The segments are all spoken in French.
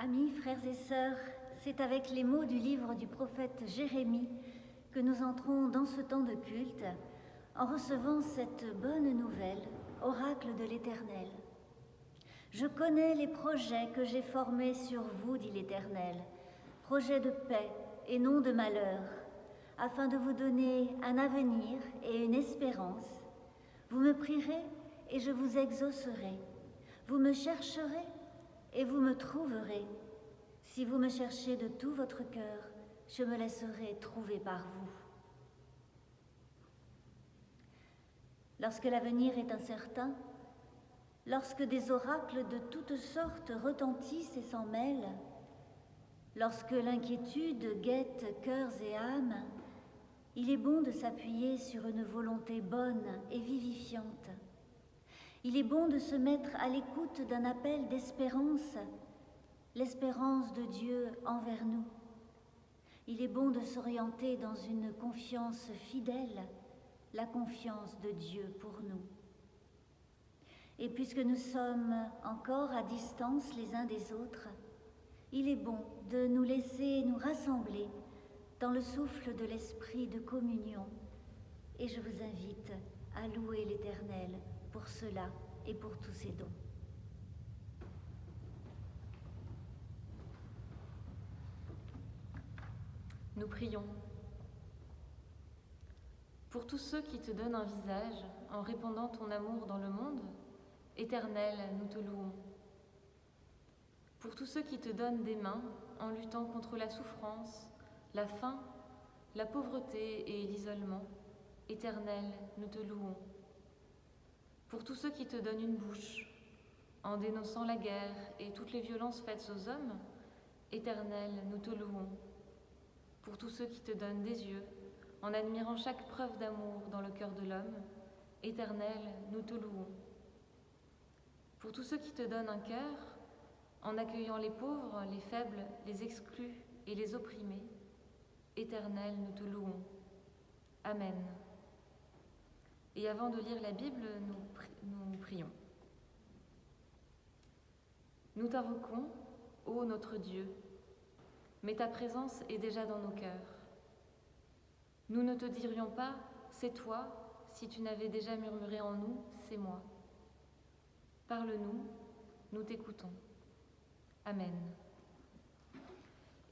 Amis, frères et sœurs, c'est avec les mots du livre du prophète Jérémie que nous entrons dans ce temps de culte en recevant cette bonne nouvelle, oracle de l'Éternel. Je connais les projets que j'ai formés sur vous, dit l'Éternel, projets de paix et non de malheur, afin de vous donner un avenir et une espérance. Vous me prierez et je vous exaucerai. Vous me chercherez et vous me trouverez. Si vous me cherchez de tout votre cœur, je me laisserai trouver par vous. Lorsque l'avenir est incertain, lorsque des oracles de toutes sortes retentissent et s'en mêlent, lorsque l'inquiétude guette cœurs et âmes, il est bon de s'appuyer sur une volonté bonne et vivifiante. Il est bon de se mettre à l'écoute d'un appel d'espérance, l'espérance de Dieu envers nous. Il est bon de s'orienter dans une confiance fidèle, la confiance de Dieu pour nous. Et puisque nous sommes encore à distance les uns des autres, il est bon de nous laisser nous rassembler dans le souffle de l'esprit de communion. Et je vous invite à louer l'Éternel pour cela et pour tous ses dons. Nous prions. Pour tous ceux qui te donnent un visage en répandant ton amour dans le monde, Éternel, nous te louons. Pour tous ceux qui te donnent des mains en luttant contre la souffrance, la faim, la pauvreté et l'isolement, Éternel, nous te louons. Pour tous ceux qui te donnent une bouche en dénonçant la guerre et toutes les violences faites aux hommes, Éternel, nous te louons. Pour tous ceux qui te donnent des yeux, en admirant chaque preuve d'amour dans le cœur de l'homme, Éternel, nous te louons. Pour tous ceux qui te donnent un cœur, en accueillant les pauvres, les faibles, les exclus et les opprimés, Éternel, nous te louons. Amen. Et avant de lire la Bible, nous prions. Nous t'invoquons, ô notre Dieu, mais ta présence est déjà dans nos cœurs. Nous ne te dirions pas « c'est toi » si tu n'avais déjà murmuré en nous « c'est moi ». Parle-nous, nous t'écoutons. Amen.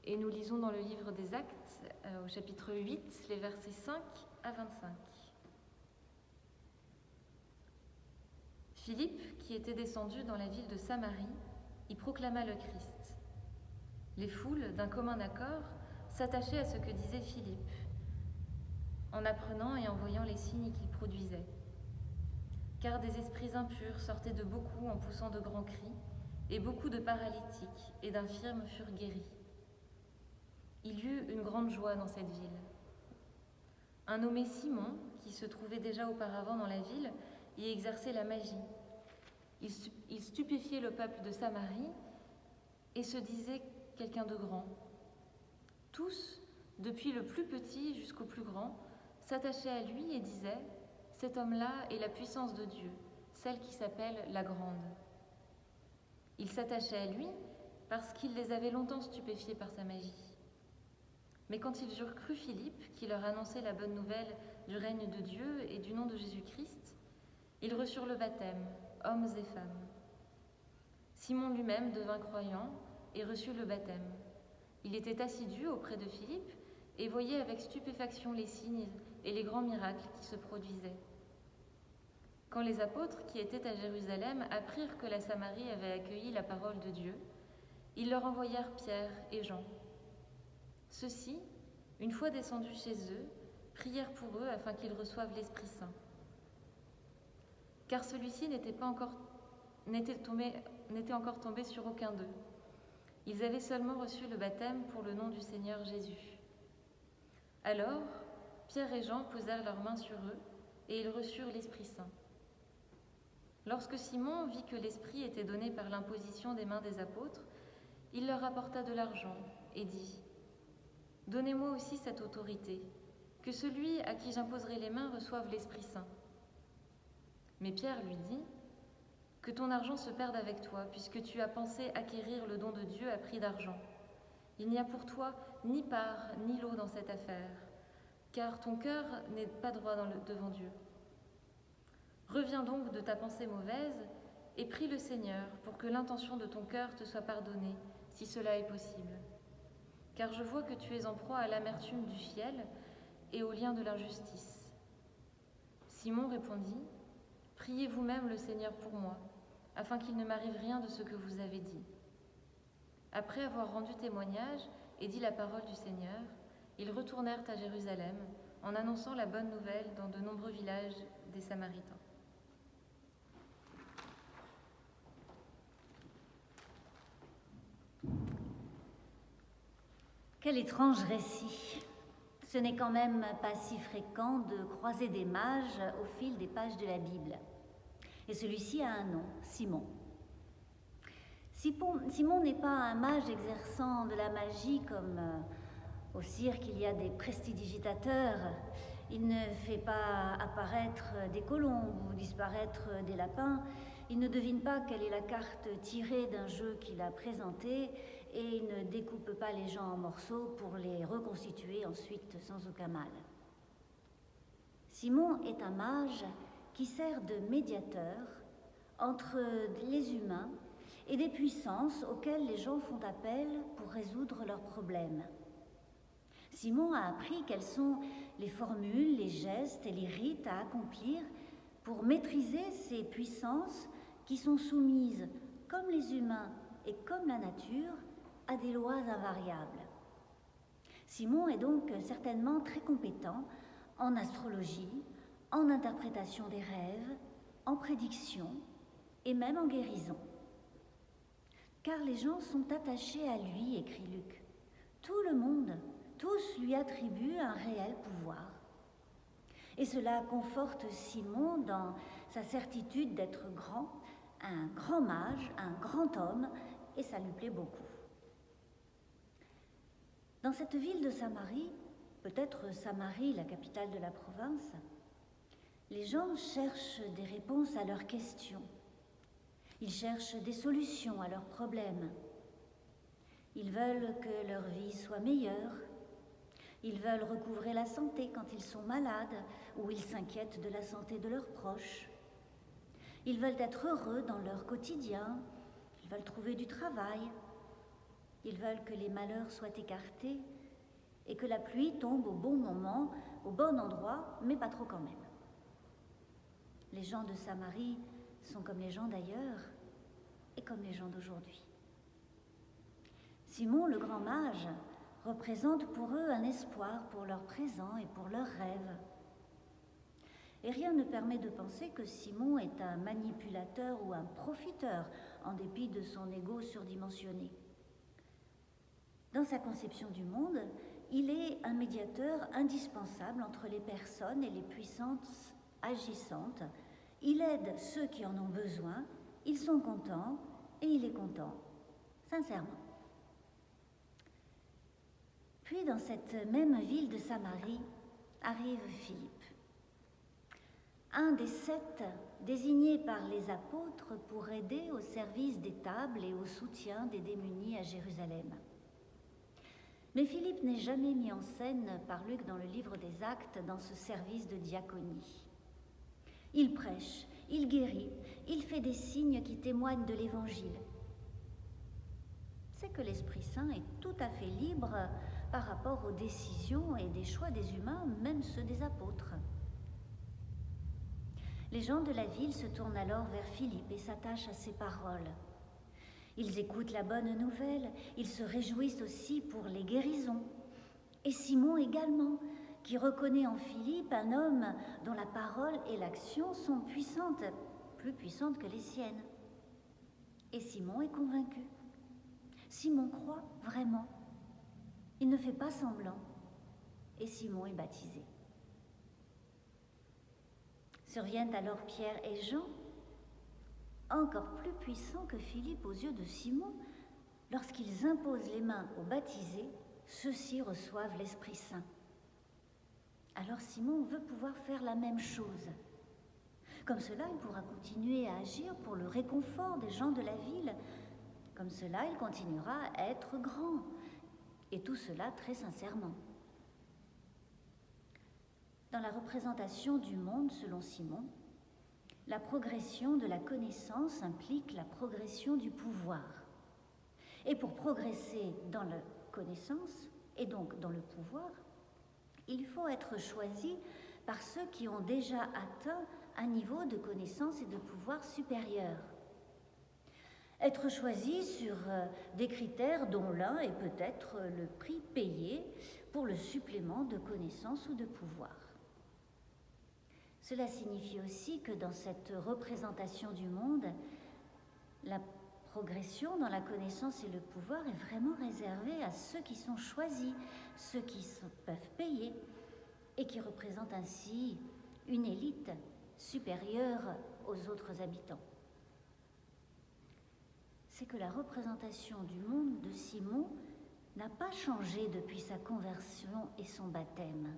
Et nous lisons dans le livre des Actes, au chapitre 8, les versets 5 à 25. Philippe, qui était descendu dans la ville de Samarie, y proclama le Christ. Les foules, d'un commun accord, s'attachaient à ce que disait Philippe, en apprenant et en voyant les signes qu'il produisait. Car des esprits impurs sortaient de beaucoup en poussant de grands cris, et beaucoup de paralytiques et d'infirmes furent guéris. Il y eut une grande joie dans cette ville. Un nommé Simon, qui se trouvait déjà auparavant dans la ville, y exerçait la magie. Il stupéfiait le peuple de Samarie et se disait quelqu'un de grand. Tous, depuis le plus petit jusqu'au plus grand, s'attachaient à lui et disaient « Cet homme-là est la puissance de Dieu, celle qui s'appelle la Grande ». Ils s'attachaient à lui parce qu'il les avait longtemps stupéfiés par sa magie. Mais quand ils eurent cru Philippe, qui leur annonçait la bonne nouvelle du règne de Dieu et du nom de Jésus-Christ, ils reçurent le baptême, hommes et femmes. Simon lui-même devint croyant et reçut le baptême. Il était assidu auprès de Philippe et voyait avec stupéfaction les signes et les grands miracles qui se produisaient. Quand les apôtres qui étaient à Jérusalem apprirent que la Samarie avait accueilli la parole de Dieu, ils leur envoyèrent Pierre et Jean. Ceux-ci, une fois descendus chez eux, prièrent pour eux afin qu'ils reçoivent l'Esprit Saint. Car celui-ci n'était encore tombé sur aucun d'eux. Ils avaient seulement reçu le baptême pour le nom du Seigneur Jésus. Alors, Pierre et Jean posèrent leurs mains sur eux et ils reçurent l'Esprit Saint. Lorsque Simon vit que l'Esprit était donné par l'imposition des mains des apôtres, il leur apporta de l'argent et dit « Donnez-moi aussi cette autorité, que celui à qui j'imposerai les mains reçoive l'Esprit Saint. » Mais Pierre lui dit « Que ton argent se perde avec toi, puisque tu as pensé acquérir le don de Dieu à prix d'argent. Il n'y a pour toi ni part ni lot dans cette affaire, car ton cœur n'est pas droit devant Dieu. Reviens donc de ta pensée mauvaise et prie le Seigneur pour que l'intention de ton cœur te soit pardonnée, si cela est possible. Car je vois que tu es en proie à l'amertume du fiel et au lien de l'injustice. Simon répondit, « Priez vous-même le Seigneur pour moi, afin qu'il ne m'arrive rien de ce que vous avez dit. » Après avoir rendu témoignage et dit la parole du Seigneur, ils retournèrent à Jérusalem en annonçant la bonne nouvelle dans de nombreux villages des Samaritains. Quel étrange récit! Ce n'est quand même pas si fréquent de croiser des mages au fil des pages de la Bible. Et celui-ci a un nom, Simon. Simon n'est pas un mage exerçant de la magie comme au cirque il y a des prestidigitateurs. Il ne fait pas apparaître des colombes ou disparaître des lapins. Il ne devine pas quelle est la carte tirée d'un jeu qu'il a présenté et il ne découpe pas les gens en morceaux pour les reconstituer ensuite sans aucun mal. Simon est un mage qui sert de médiateur entre les humains et des puissances auxquelles les gens font appel pour résoudre leurs problèmes. Simon a appris quelles sont les formules, les gestes et les rites à accomplir pour maîtriser ces puissances qui sont soumises, comme les humains et comme la nature, à des lois invariables. Simon est donc certainement très compétent en astrologie, en interprétation des rêves, en prédiction et même en guérison. Car les gens sont attachés à lui, écrit Luc. Tout le monde, tous lui attribuent un réel pouvoir. Et cela conforte Simon dans sa certitude d'être grand, un grand mage, un grand homme, et ça lui plaît beaucoup. Dans cette ville de Samarie, peut-être Samarie, la capitale de la province, les gens cherchent des réponses à leurs questions. Ils cherchent des solutions à leurs problèmes. Ils veulent que leur vie soit meilleure. Ils veulent recouvrer la santé quand ils sont malades ou ils s'inquiètent de la santé de leurs proches. Ils veulent être heureux dans leur quotidien. Ils veulent trouver du travail. Ils veulent que les malheurs soient écartés et que la pluie tombe au bon moment, au bon endroit, mais pas trop quand même. Les gens de Samarie sont comme les gens d'ailleurs et comme les gens d'aujourd'hui. Simon, le grand mage, représente pour eux un espoir pour leur présent et pour leurs rêves. Et rien ne permet de penser que Simon est un manipulateur ou un profiteur, en dépit de son ego surdimensionné. Dans sa conception du monde, il est un médiateur indispensable entre les personnes et les puissances agissantes. Il aide ceux qui en ont besoin, ils sont contents et il est content, sincèrement. Puis dans cette même ville de Samarie arrive Philippe, un des 7 désignés par les apôtres pour aider au service des tables et au soutien des démunis à Jérusalem. Mais Philippe n'est jamais mis en scène par Luc dans le livre des Actes dans ce service de diaconie. Il prêche, il guérit, il fait des signes qui témoignent de l'Évangile. C'est que l'Esprit Saint est tout à fait libre par rapport aux décisions et des choix des humains, même ceux des apôtres. Les gens de la ville se tournent alors vers Philippe et s'attachent à ses paroles. Ils écoutent la bonne nouvelle, ils se réjouissent aussi pour les guérisons. Et Simon également, qui reconnaît en Philippe un homme dont la parole et l'action sont puissantes, plus puissantes que les siennes. Et Simon est convaincu. Simon croit vraiment. Il ne fait pas semblant. Et Simon est baptisé. Surviennent alors Pierre et Jean, encore plus puissants que Philippe aux yeux de Simon. Lorsqu'ils imposent les mains aux baptisés, ceux-ci reçoivent l'Esprit Saint. Alors Simon veut pouvoir faire la même chose. Comme cela, il pourra continuer à agir pour le réconfort des gens de la ville. Comme cela, il continuera à être grand. Et tout cela très sincèrement. Dans la représentation du monde, selon Simon, la progression de la connaissance implique la progression du pouvoir. Et pour progresser dans la connaissance, et donc dans le pouvoir, il faut être choisi par ceux qui ont déjà atteint un niveau de connaissance et de pouvoir supérieur. Être choisi sur des critères dont l'un est peut-être le prix payé pour le supplément de connaissance ou de pouvoir. Cela signifie aussi que dans cette représentation du monde, la progression dans la connaissance et le pouvoir est vraiment réservée à ceux qui sont choisis, ceux qui peuvent payer et qui représentent ainsi une élite supérieure aux autres habitants. C'est que la représentation du monde de Simon n'a pas changé depuis sa conversion et son baptême.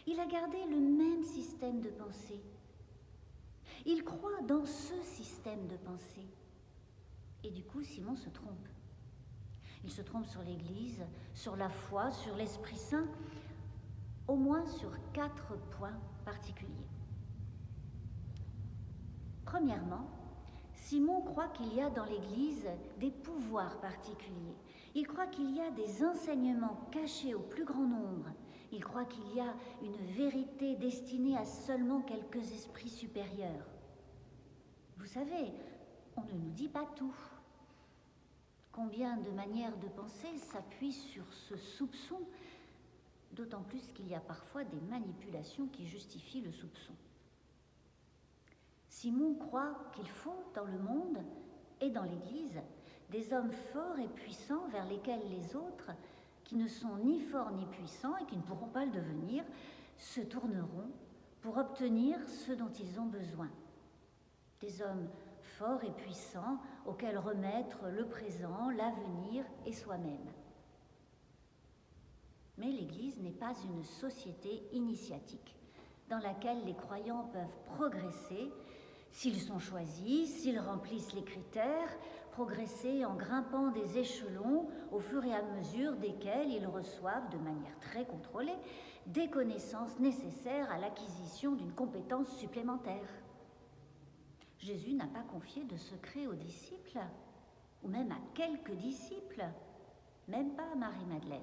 Il a gardé le même système de pensée. Il croit dans ce système de pensée. Et du coup, Simon se trompe. Il se trompe sur l'Église, sur la foi, sur l'Esprit Saint, au moins sur 4 points particuliers. Premièrement, Simon croit qu'il y a dans l'Église des pouvoirs particuliers. Il croit qu'il y a des enseignements cachés au plus grand nombre. Il croit qu'il y a une vérité destinée à seulement quelques esprits supérieurs. Vous savez, on ne nous dit pas tout. Combien de manières de penser s'appuient sur ce soupçon, d'autant plus qu'il y a parfois des manipulations qui justifient le soupçon. Simon croit qu'il faut, dans le monde et dans l'Église, des hommes forts et puissants vers lesquels les autres, qui ne sont ni forts ni puissants et qui ne pourront pas le devenir, se tourneront pour obtenir ce dont ils ont besoin. Des hommes forts et puissants auxquels remettre le présent, l'avenir et soi-même. Mais l'Église n'est pas une société initiatique dans laquelle les croyants peuvent progresser s'ils sont choisis, s'ils remplissent les critères, progresser en grimpant des échelons au fur et à mesure desquels ils reçoivent de manière très contrôlée des connaissances nécessaires à l'acquisition d'une compétence supplémentaire. Jésus n'a pas confié de secret aux disciples, ou même à quelques disciples, même pas à Marie-Madeleine.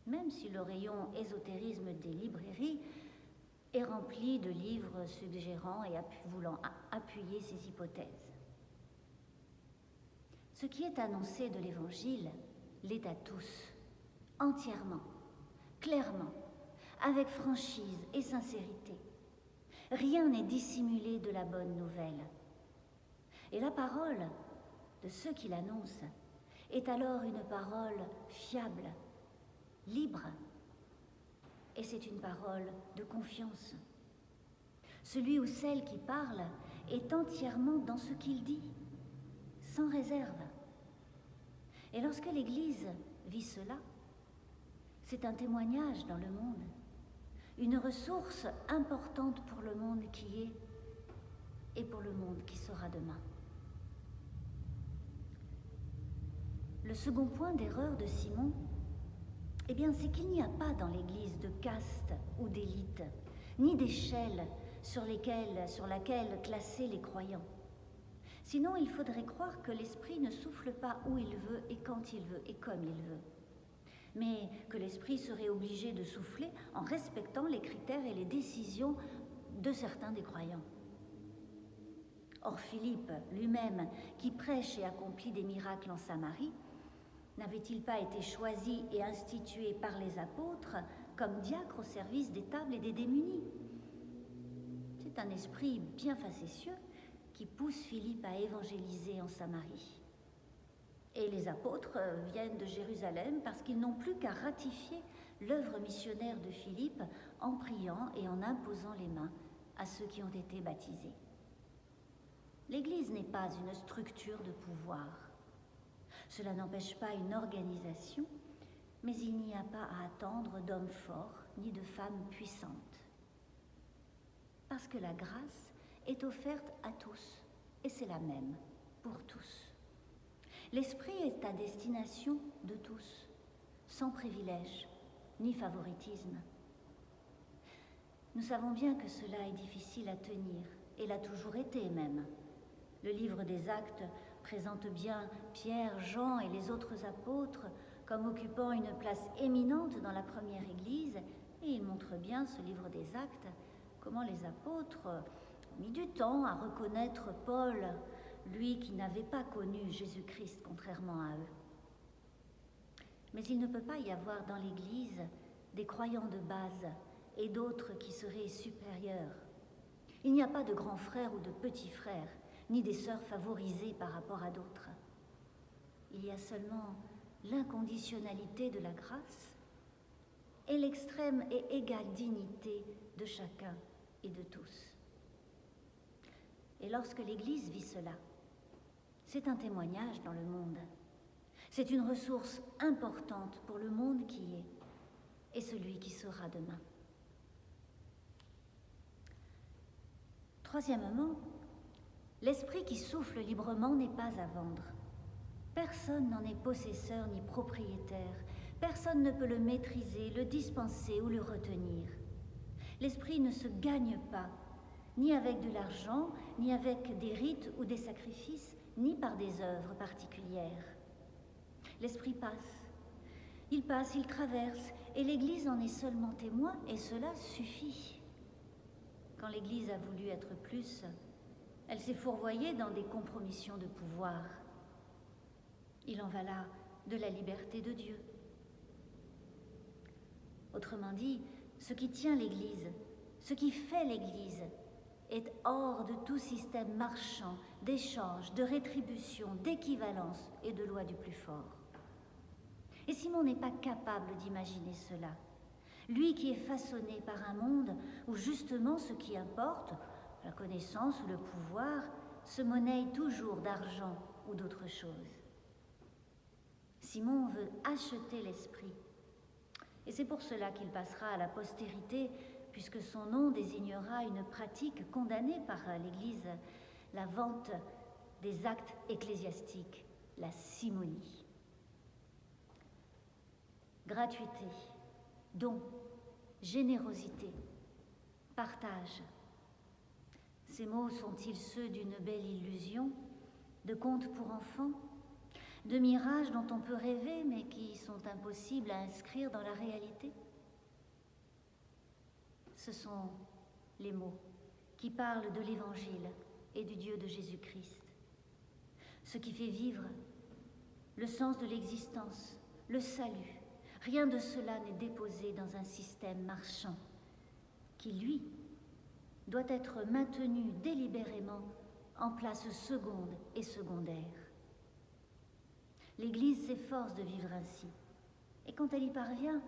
Même si le rayon ésotérisme des librairies est rempli de livres suggérant et voulant appuyer ces hypothèses. Ce qui est annoncé de l'Évangile l'est à tous, entièrement, clairement, avec franchise et sincérité. Rien n'est dissimulé de la bonne nouvelle. Et la parole de ceux qui l'annoncent est alors une parole fiable, libre, et c'est une parole de confiance. Celui ou celle qui parle est entièrement dans ce qu'il dit, sans réserve. Et lorsque l'Église vit cela, c'est un témoignage dans le monde, une ressource importante pour le monde qui est et pour le monde qui sera demain. Le second point d'erreur de Simon, eh bien, c'est qu'il n'y a pas dans l'Église de caste ou d'élite, ni d'échelle sur laquelle classer les croyants. Sinon, il faudrait croire que l'Esprit ne souffle pas où il veut et quand il veut et comme il veut, mais que l'Esprit serait obligé de souffler en respectant les critères et les décisions de certains des croyants. Or, Philippe lui-même, qui prêche et accomplit des miracles en Samarie, n'avait-il pas été choisi et institué par les apôtres comme diacre au service des tables et des démunis? C'est un esprit bien facétieux qui pousse Philippe à évangéliser en Samarie. Et les apôtres viennent de Jérusalem parce qu'ils n'ont plus qu'à ratifier l'œuvre missionnaire de Philippe en priant et en imposant les mains à ceux qui ont été baptisés. L'Église n'est pas une structure de pouvoir. Cela n'empêche pas une organisation, mais il n'y a pas à attendre d'hommes forts ni de femmes puissantes. Parce que la grâce est offerte à tous, et c'est la même pour tous. L'esprit est à destination de tous, sans privilège ni favoritisme. Nous savons bien que cela est difficile à tenir, et l'a toujours été même. Le livre des Actes présente bien Pierre, Jean et les autres apôtres comme occupant une place éminente dans la première Église, et il montre bien, ce livre des Actes, comment les apôtres ont mis du temps à reconnaître Paul, lui qui n'avait pas connu Jésus-Christ contrairement à eux. Mais il ne peut pas y avoir dans l'Église des croyants de base et d'autres qui seraient supérieurs. Il n'y a pas de grands frères ou de petits frères, ni des sœurs favorisées par rapport à d'autres. Il y a seulement l'inconditionnalité de la grâce et l'extrême et égale dignité de chacun et de tous. Et lorsque l'Église vit cela, c'est un témoignage dans le monde. C'est une ressource importante pour le monde qui est et celui qui sera demain. Troisièmement, l'esprit qui souffle librement n'est pas à vendre. Personne n'en est possesseur ni propriétaire. Personne ne peut le maîtriser, le dispenser ou le retenir. L'esprit ne se gagne pas, ni avec de l'argent, ni avec des rites ou des sacrifices, ni par des œuvres particulières. L'esprit passe, il traverse, et l'Église en est seulement témoin, et cela suffit. Quand l'Église a voulu être plus, elle s'est fourvoyée dans des compromissions de pouvoir. Il en va là de la liberté de Dieu. Autrement dit, ce qui tient l'Église, ce qui fait l'Église, est hors de tout système marchand, d'échange, de rétribution, d'équivalence et de loi du plus fort. Et Simon n'est pas capable d'imaginer cela. Lui qui est façonné par un monde où justement ce qui importe, la connaissance ou le pouvoir, se monnaie toujours d'argent ou d'autre chose. Simon veut acheter l'esprit. Et c'est pour cela qu'il passera à la postérité, puisque son nom désignera une pratique condamnée par l'Église, la vente des actes ecclésiastiques, la simonie. Gratuité, don, générosité, partage. Ces mots sont-ils ceux d'une belle illusion, de contes pour enfants, de mirages dont on peut rêver mais qui sont impossibles à inscrire dans la réalité? Ce sont les mots qui parlent de l'Évangile et du Dieu de Jésus-Christ. Ce qui fait vivre, le sens de l'existence, le salut, rien de cela n'est déposé dans un système marchand qui, lui, doit être maintenu délibérément en place seconde et secondaire. L'Église s'efforce de vivre ainsi, et quand elle y parvient,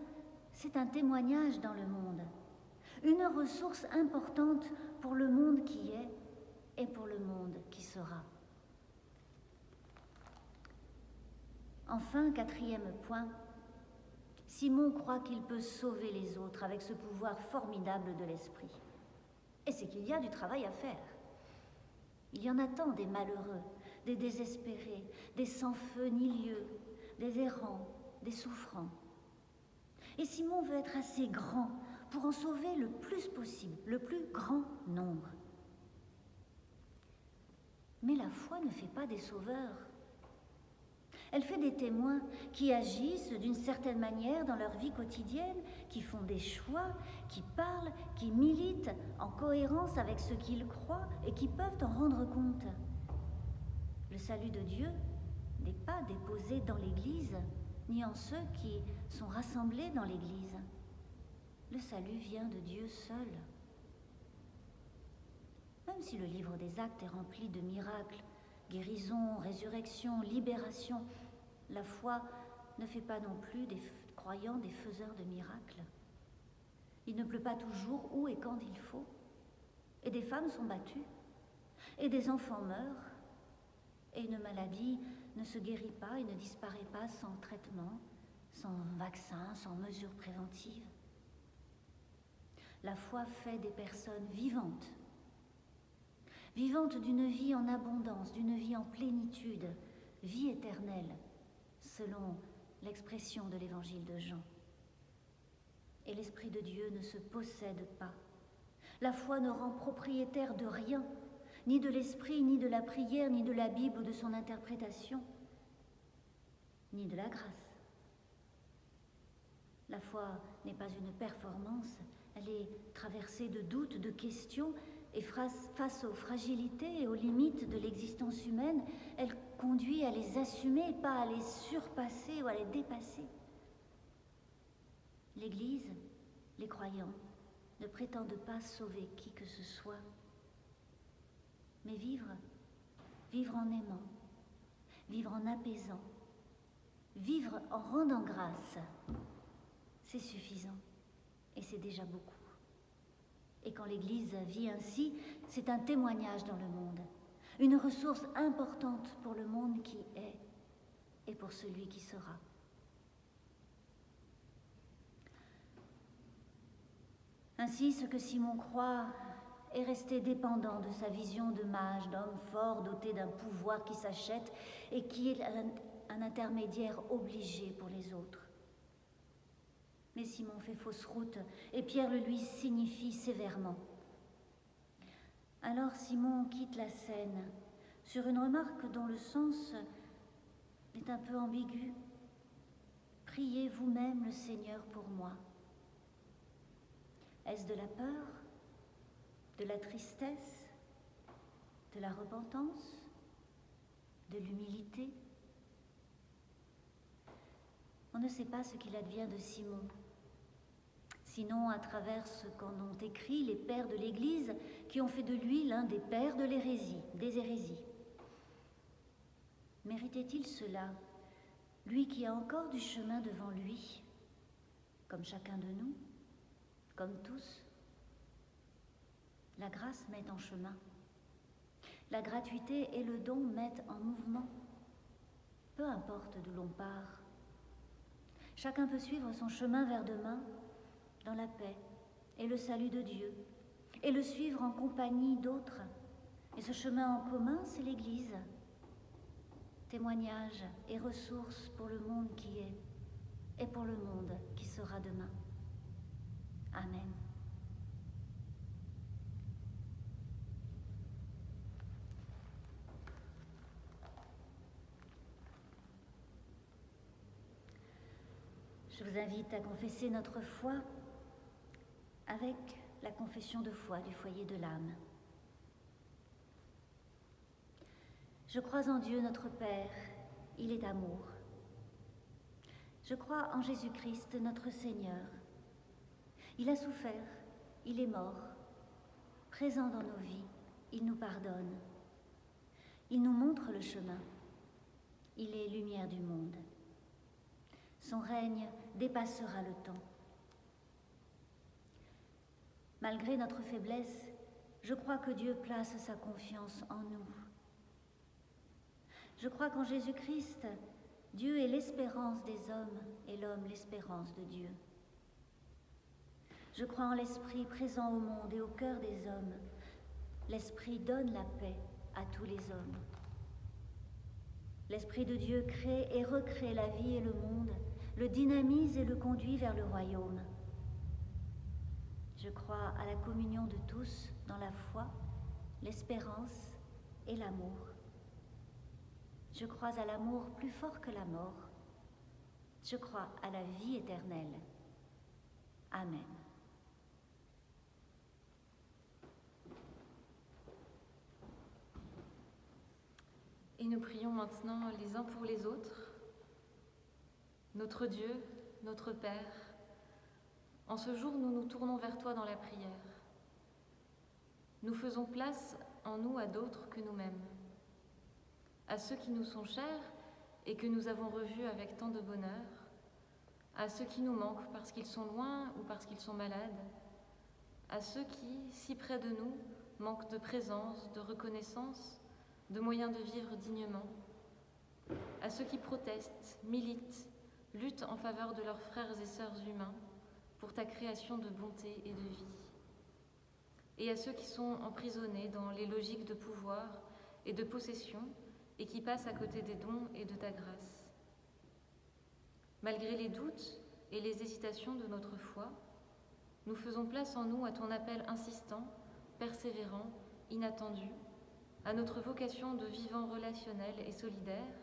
c'est un témoignage dans le monde, une ressource importante pour le monde qui est et pour le monde qui sera. Enfin, quatrième point, Simon croit qu'il peut sauver les autres avec ce pouvoir formidable de l'esprit. Et c'est qu'il y a du travail à faire. Il y en a tant des malheureux, des désespérés, des sans feu ni lieu, des errants, des souffrants. Et Simon veut être assez grand pour en sauver le plus possible, le plus grand nombre. Mais la foi ne fait pas des sauveurs. Elle fait des témoins qui agissent d'une certaine manière dans leur vie quotidienne, qui font des choix, qui parlent, qui militent en cohérence avec ce qu'ils croient et qui peuvent en rendre compte. Le salut de Dieu n'est pas déposé dans l'Église, ni en ceux qui sont rassemblés dans l'Église. Le salut vient de Dieu seul. Même si le livre des Actes est rempli de miracles, guérison, résurrection, libération, la foi ne fait pas non plus des croyants des faiseurs de miracles. Il ne pleut pas toujours où et quand il faut, et des femmes sont battues, et des enfants meurent, et une maladie ne se guérit pas et ne disparaît pas sans traitement, sans vaccin, sans mesures préventives. La foi fait des personnes vivantes. Vivantes d'une vie en abondance, d'une vie en plénitude, vie éternelle, selon l'expression de l'évangile de Jean. Et l'Esprit de Dieu ne se possède pas. La foi ne rend propriétaire de rien, ni de l'Esprit, ni de la prière, ni de la Bible ou de son interprétation, ni de la grâce. La foi n'est pas une performance, elle est traversée de doutes, de questions, et face aux fragilités et aux limites de l'existence humaine, elle conduit à les assumer, pas à les surpasser ou à les dépasser. L'Église, les croyants, ne prétendent pas sauver qui que ce soit, mais vivre en aimant, vivre en apaisant, vivre en rendant grâce, c'est suffisant et c'est déjà beaucoup. Et quand l'Église vit ainsi, c'est un témoignage dans le monde, une ressource importante pour le monde qui est et pour celui qui sera. Ainsi, ce que Simon croit est resté dépendant de sa vision de mage, d'homme fort doté d'un pouvoir qui s'achète et qui est un intermédiaire obligé pour les autres. Mais Simon fait fausse route et Pierre le lui signifie sévèrement. Alors Simon quitte la scène sur une remarque dont le sens est un peu ambigu. « Priez vous-même le Seigneur pour moi ». Est-ce de la peur, de la tristesse, de la repentance, de l'humilité? On ne sait pas ce qu'il advient de Simon. Sinon, à travers ce qu'en ont écrit les pères de l'Église, qui ont fait de lui l'un des pères de l'hérésie, des hérésies. Méritait-il cela, lui qui a encore du chemin devant lui, comme chacun de nous, comme tous? La grâce met en chemin. La gratuité et le don mettent en mouvement. Peu importe d'où l'on part. Chacun peut suivre son chemin vers demain, dans la paix et le salut de Dieu, et le suivre en compagnie d'autres. Et ce chemin en commun, c'est l'Église. Témoignage et ressources pour le monde qui est, et pour le monde qui sera demain. Amen. Je vous invite à confesser notre foi avec la confession de foi du foyer de l'âme. Je crois en Dieu notre Père, il est amour. Je crois en Jésus-Christ notre Seigneur. Il a souffert, il est mort. Présent dans nos vies, il nous pardonne. Il nous montre le chemin. Il est lumière du monde. Son règne dépassera le temps. Malgré notre faiblesse, je crois que Dieu place sa confiance en nous. Je crois qu'en Jésus-Christ, Dieu est l'espérance des hommes et l'homme l'espérance de Dieu. Je crois en l'Esprit présent au monde et au cœur des hommes. L'Esprit donne la paix à tous les hommes. L'Esprit de Dieu crée et recrée la vie et le monde, le dynamise et le conduit vers le royaume. Je crois à la communion de tous dans la foi, l'espérance et l'amour. Je crois à l'amour plus fort que la mort. Je crois à la vie éternelle. Amen. Et nous prions maintenant les uns pour les autres. Notre Dieu, notre Père, en ce jour, nous nous tournons vers toi dans la prière. Nous faisons place en nous à d'autres que nous-mêmes, à ceux qui nous sont chers et que nous avons revus avec tant de bonheur, à ceux qui nous manquent parce qu'ils sont loin ou parce qu'ils sont malades, à ceux qui, si près de nous, manquent de présence, de reconnaissance, de moyens de vivre dignement, à ceux qui protestent, militent, luttent en faveur de leurs frères et sœurs humains pour ta création de bonté et de vie. et à ceux qui sont emprisonnés dans les logiques de pouvoir et de possession et qui passent à côté des dons et de ta grâce. Malgré les doutes et les hésitations de notre foi, nous faisons place en nous à ton appel insistant, persévérant, inattendu, à notre vocation de vivant relationnel et solidaire,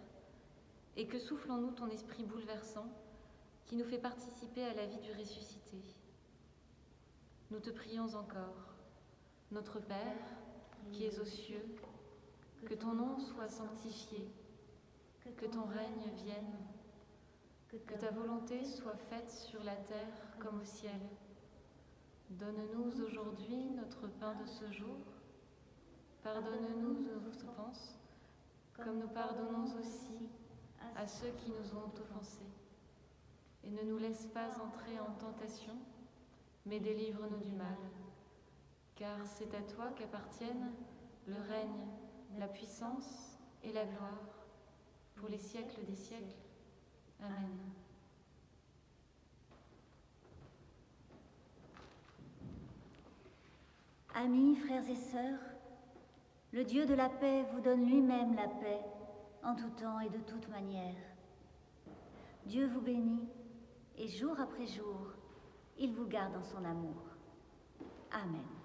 et que souffle en nous ton esprit bouleversant qui nous fait participer à la vie du ressuscité. Nous te prions encore, notre Père, qui es aux cieux, que ton nom soit sanctifié, que ton règne vienne, que ta volonté soit faite sur la terre comme au ciel. Donne-nous aujourd'hui notre pain de ce jour. Pardonne-nous nos offenses, comme nous pardonnons aussi à ceux qui nous ont offensés. Et ne nous laisse pas entrer en tentation, mais délivre-nous du mal. Car c'est à toi qu'appartiennent le règne, la puissance et la gloire, pour les siècles des siècles. Amen. Amis, frères et sœurs, le Dieu de la paix vous donne lui-même la paix, en tout temps et de toute manière. Dieu vous bénit, et jour après jour, il vous garde en son amour. Amen.